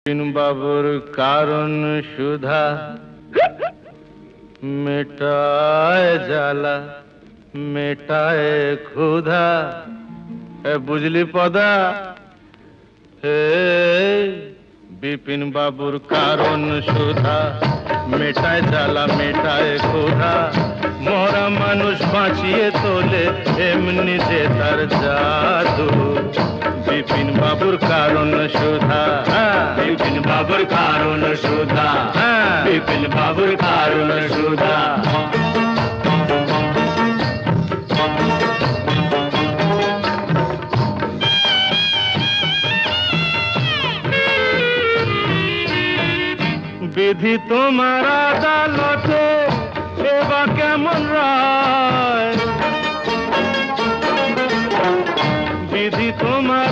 বাবুর কারণ সুধা মেটায় জ্বালা মেটায় ক্ষুধা। বুঝলি পদা? হে বিপিন বাবুর কারণ সুধা মেটায় জ্বালা মেটায় ক্ষুধা। মরা মানুষ বাঁচিয়ে তোলে এমনি যে তার জাদু। বিপিন বাবুর কারণ সুধা, বিপিন বাবুর কারণ সুধা, বিপিন বাবুর কারণ সুধা। বিধি তোমার আদালতে এবার কেমন রায়? বিধি তোমার